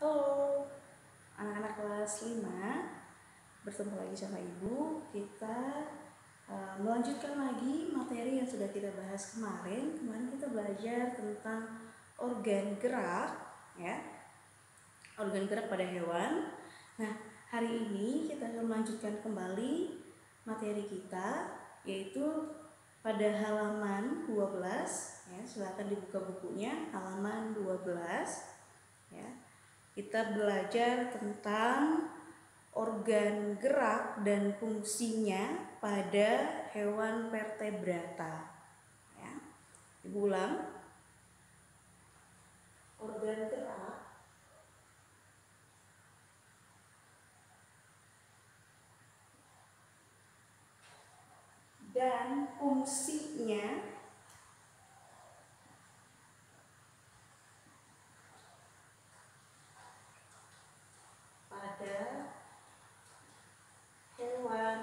Halo anak-anak kelas 5, bertemu lagi sama Ibu. Kita melanjutkan lagi materi yang sudah kita bahas kemarin. Kemarin kita belajar tentang organ gerak, ya, organ gerak pada hewan. Nah, hari ini kita akan melanjutkan kembali materi kita, yaitu pada halaman 12, ya. Silakan dibuka bukunya, halaman 12, ya. Kita belajar tentang organ gerak dan fungsinya pada hewan vertebrata. Ya. Ibu ulang. Organ gerak dan fungsinya pada hewan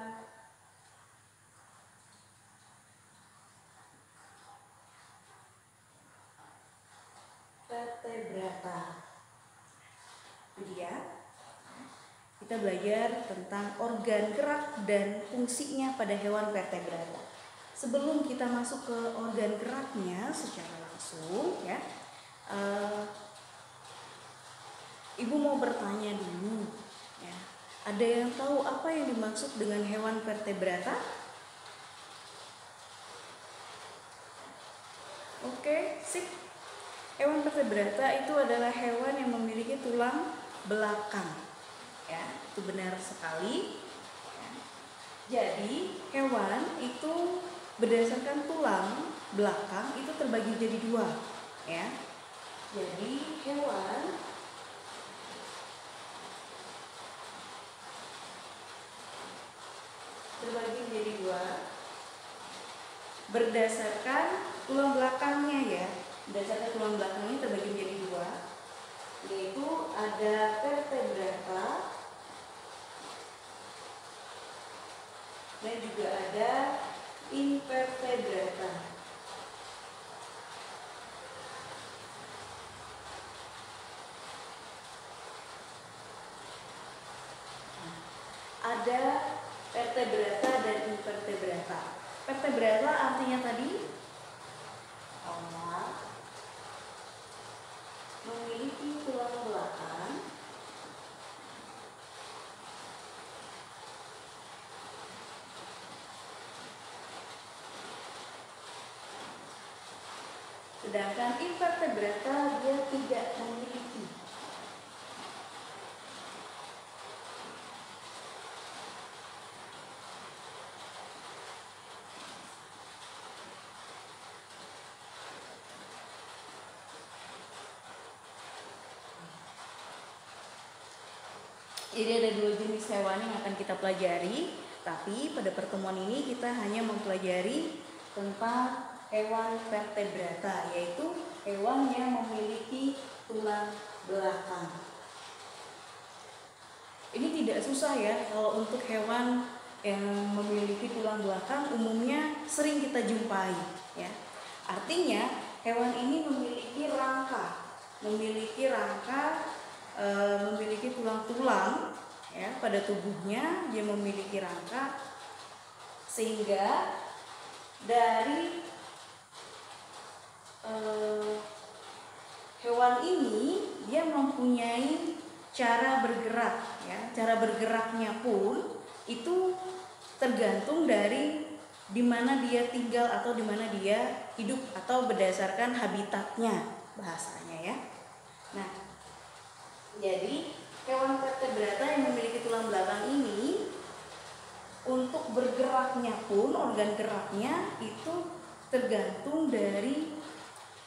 vertebrata. Jadi ya, kita belajar tentang organ gerak dan fungsinya pada hewan vertebrata. Sebelum kita masuk ke organ geraknya secara langsung, ya, Ibu mau bertanya dulu, ya. Ada yang tahu apa yang dimaksud dengan hewan vertebrata? Oke, sip. Hewan vertebrata itu adalah hewan yang memiliki tulang belakang. Ya, itu benar sekali. Ya. Jadi, hewan itu berdasarkan tulang belakang itu terbagi jadi dua, ya. Jadi, hewan terbagi menjadi dua berdasarkan tulang belakangnya, ya. Berdasarkan tulang belakangnya terbagi menjadi dua, yaitu ada vertebrata dan juga ada invertebrata. Ada vertebrata dan invertebrata. Vertebrata artinya tadi memiliki tulang belakang sedangkan invertebrata dia tidak memiliki. Jadi ada dua jenis hewan yang akan kita pelajari, tapi pada pertemuan ini kita hanya mempelajari tentang hewan vertebrata, yaitu hewan yang memiliki tulang belakang. Ini tidak susah ya, kalau untuk hewan yang memiliki tulang belakang umumnya sering kita jumpai, ya. Artinya hewan ini memiliki rangka, memiliki tulang-tulang, ya, pada tubuhnya. Dia memiliki rangka sehingga dari hewan ini dia mempunyai cara bergerak, ya. Cara bergeraknya pun itu tergantung dari di mana dia tinggal atau di mana dia hidup atau berdasarkan habitatnya bahasanya, ya. Nah, jadi hewan vertebrata yang memiliki tulang belakang ini untuk bergeraknya pun organ geraknya itu tergantung dari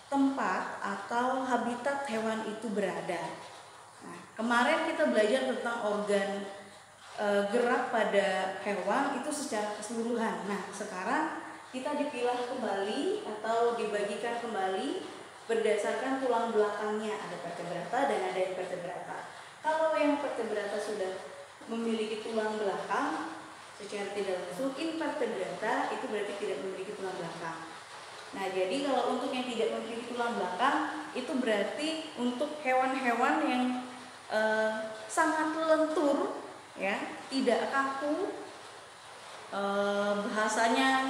tempat atau habitat hewan itu berada. Nah, kemarin kita belajar tentang organ gerak pada hewan itu secara keseluruhan. Nah, sekarang kita dipilah kembali atau dibagikan kembali berdasarkan tulang belakangnya. Ada vertebrata dan ada invertebrata. Kalau yang vertebrata sudah memiliki tulang belakang, secara tidak langsung invertebrata itu berarti tidak memiliki tulang belakang. Nah, jadi kalau untuk yang tidak memiliki tulang belakang itu berarti untuk hewan-hewan yang sangat lentur, ya, tidak kaku. Bahasanya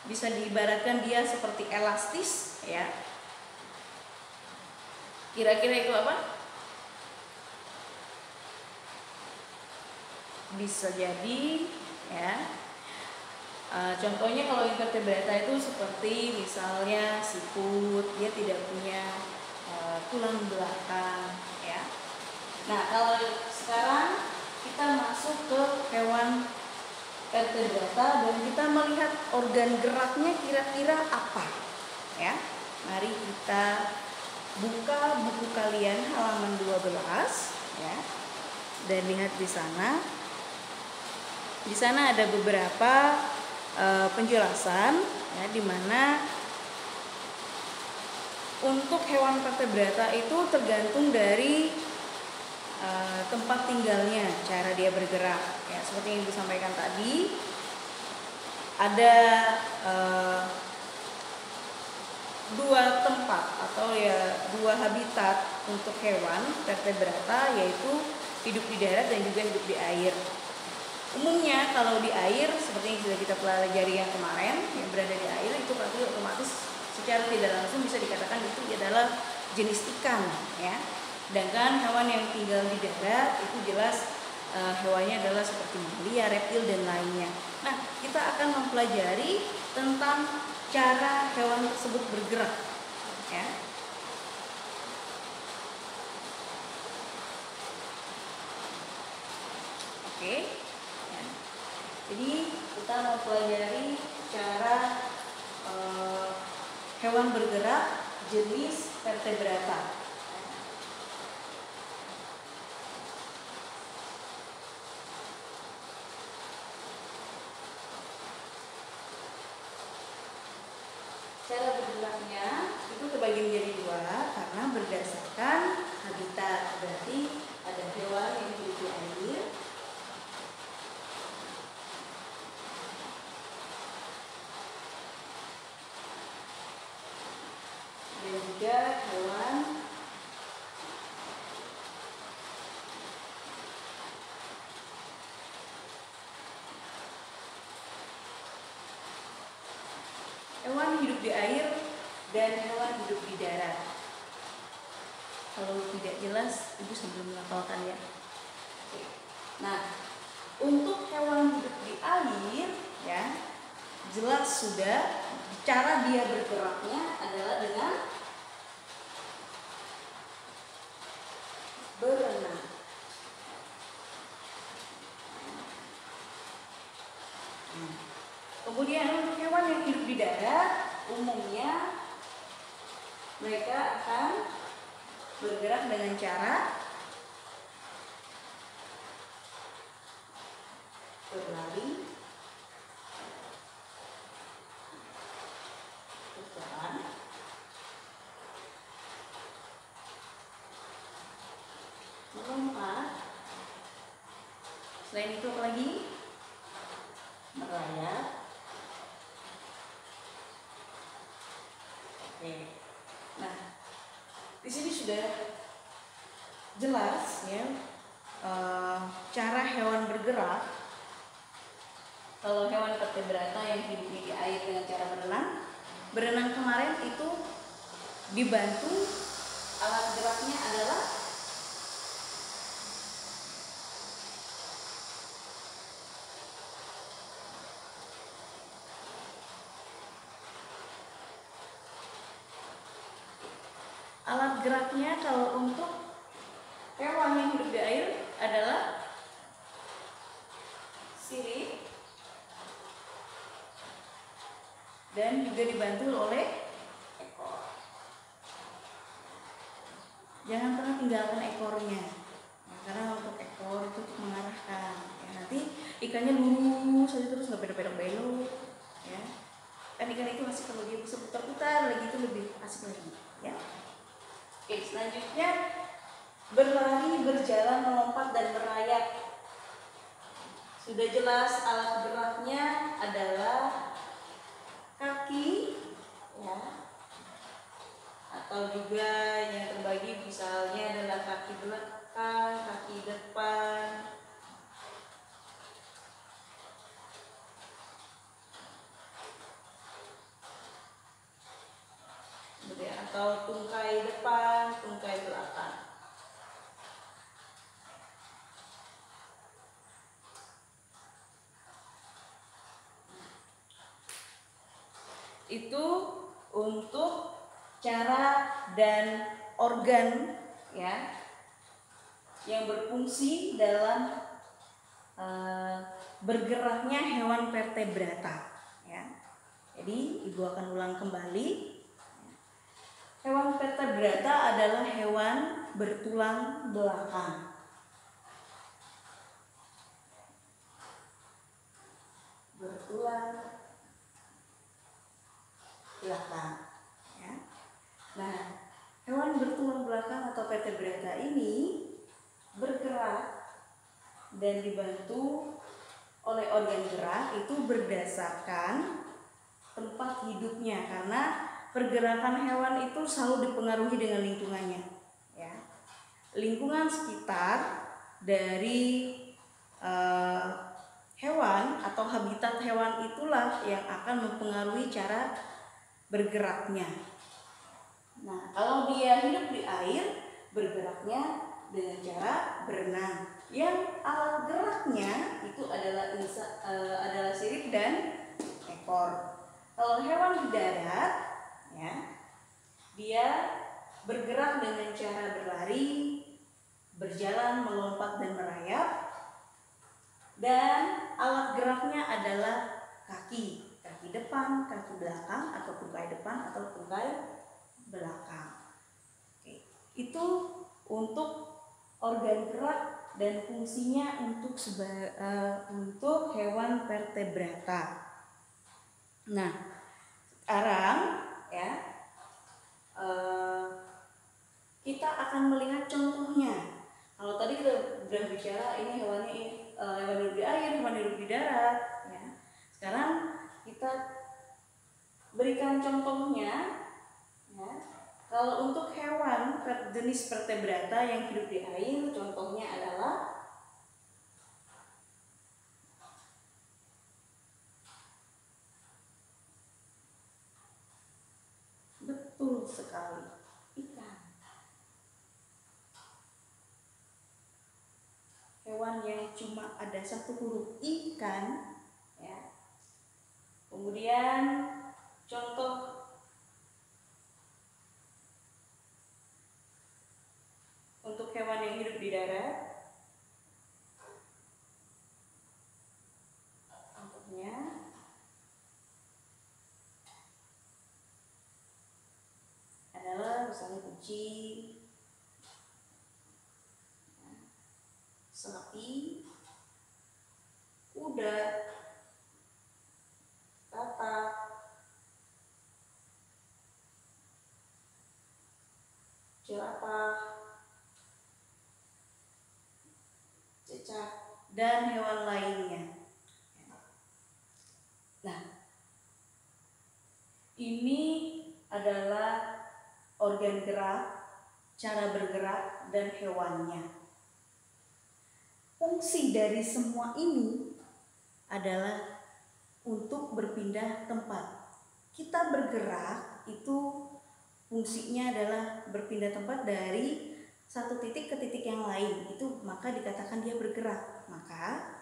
bisa diibaratkan dia seperti elastis, ya. Kira-kira itu apa? Bisa jadi, ya. Contohnya kalau invertebrata itu seperti misalnya siput, dia tidak punya tulang belakang, ya. Nah, kalau sekarang kita masuk ke hewan vertebrata dan kita melihat organ geraknya kira-kira apa, ya. Mari kita buka buku kalian halaman 12, ya. Dan lihat di sana. Di sana ada beberapa penjelasan, ya, di mana untuk hewan vertebrata itu tergantung dari tempat tinggalnya, cara dia bergerak, ya. Seperti yang disampaikan tadi, ada dua tempat atau ya dua habitat untuk hewan vertebrata, yaitu hidup di darat dan juga hidup di air. Umumnya kalau di air, seperti yang sudah kita pelajari yang kemarin, yang berada di air itu berarti otomatis secara tidak langsung bisa dikatakan itu adalah jenis ikan, ya. Sedangkan hewan yang tinggal di darat itu jelas hewannya adalah seperti mamalia, reptil dan lainnya. Nah, kita akan mempelajari tentang cara hewan tersebut bergerak, ya. Oke. Jadi kita mempelajari cara hewan bergerak jenis vertebrata. Cara bergeraknya itu terbagi menjadi dua karena berdasarkan habitat. Berarti ada hewan yang hidup di air, dan juga hewan hidup di air dan hewan hidup di darat. Kalau tidak jelas, Ibu sambil melafalkan, ya. Nah, untuk hewan hidup di air, ya, jelas sudah cara dia bergeraknya adalah dengan berenang. Kemudian untuk hewan yang hidup di darat, umumnya mereka akan bergerak dengan cara berlari, berjalan, melompat. Selain itu apa lagi? Merayap. Oke. Nah, di sini sudah jelas, ya, cara hewan bergerak. Kalau hewan vertebrata yang hidupnya di air dengan cara berenang kemarin itu dibantu alat geraknya adalah alat geraknya kalau untuk hewan yang hidup di air adalah sirip dan juga dibantu oleh ekor. Jangan pernah tinggalkan ekornya, ya, karena untuk ekor itu untuk mengarahkan, ya. Nanti ikannya lurus saja terus nggak belok-belok, ya. Kan ikan itu masih kalau dia bisa putar-putar lagi itu lebih asik lagi, ya. Oke, selanjutnya berlari, berjalan, melompat, dan merayap. Sudah jelas alat geraknya adalah kaki, ya, atau juga yang terbagi misalnya adalah kaki belakang, kaki depan, atau tungkai depan, tungkai belakang. Itu untuk cara dan organ ya yang berfungsi dalam bergeraknya hewan vertebrata ya. Jadi ibu akan ulang kembali. Hewan vertebrata adalah hewan bertulang belakang. Bertulang belakang ya. Nah, hewan bertulang belakang atau vertebrata ini bergerak dan dibantu oleh organ gerak itu berdasarkan tempat hidupnya, karena pergerakan hewan itu selalu dipengaruhi dengan lingkungannya ya. Lingkungan sekitar dari hewan atau habitat hewan itulah yang akan mempengaruhi cara bergeraknya. Nah, kalau dia hidup di air, bergeraknya dengan cara berenang. Yang alat geraknya itu adalah sirip dan ekor. Kalau hewan di darat, ya, dia bergerak dengan cara berlari, berjalan, melompat dan merayap. Dan alat geraknya adalah kaki depan, kaki belakang, atau tungkai depan atau tungkai belakang. Oke. Itu untuk organ gerak dan fungsinya untuk hewan vertebrata. Nah, sekarang ya kita akan melihat contohnya. Kalau tadi kita sudah bicara ini hewan hidup di air, hewan hidup di darat. Ya. Sekarang kita berikan contohnya. Ya. Kalau untuk hewan jenis vertebrata yang hidup di air, contohnya adalah betul sekali, ikan. Hewan yang cuma ada satu huruf ikan, ya. Kemudian contoh untuk hewan yang hidup di darat, contohnya adalah misalnya kucing, sapi, kuda, katak, jerapah, cicak, dan hewan lainnya. Nah, ini adalah organ gerak, cara bergerak, dan hewannya. Fungsi dari semua ini adalah untuk berpindah tempat. Kita bergerak itu fungsinya adalah berpindah tempat dari satu titik ke titik yang lain. Itu maka dikatakan dia bergerak. Maka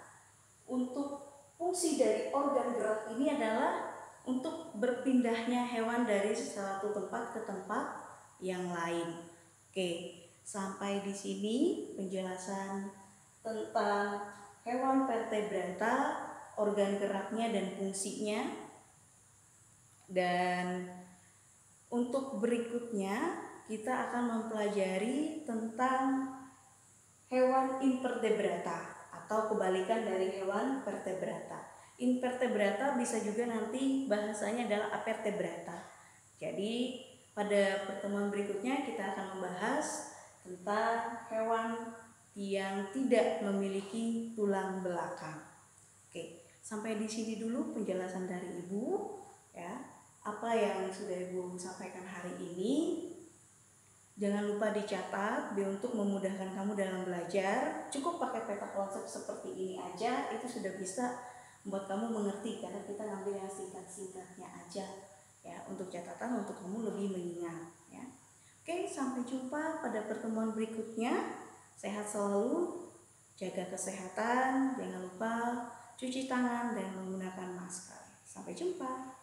untuk fungsi dari organ gerak ini adalah untuk berpindahnya hewan dari satu tempat ke tempat yang lain. Oke, sampai di sini penjelasan tentang hewan vertebrata, organ geraknya dan fungsinya. Dan untuk berikutnya kita akan mempelajari tentang hewan invertebrata atau kebalikan dari hewan vertebrata. Invertebrata bisa juga nanti bahasanya adalah avertebrata. Jadi pada pertemuan berikutnya kita akan membahas tentang hewan yang tidak memiliki tulang belakang. Oke, sampai di sini dulu penjelasan dari Ibu ya. Apa yang sudah Ibu sampaikan hari ini Jangan lupa dicatat untuk memudahkan kamu dalam belajar. Cukup pakai peta konsep seperti ini aja, itu sudah bisa membuat kamu mengerti, karena kita ngambil yang singkat-singkatnya aja ya, untuk catatan, untuk kamu lebih mengingat ya. Oke, sampai jumpa pada pertemuan berikutnya. Sehat selalu, jaga kesehatan, jangan lupa cuci tangan dan menggunakan masker. Sampai jumpa.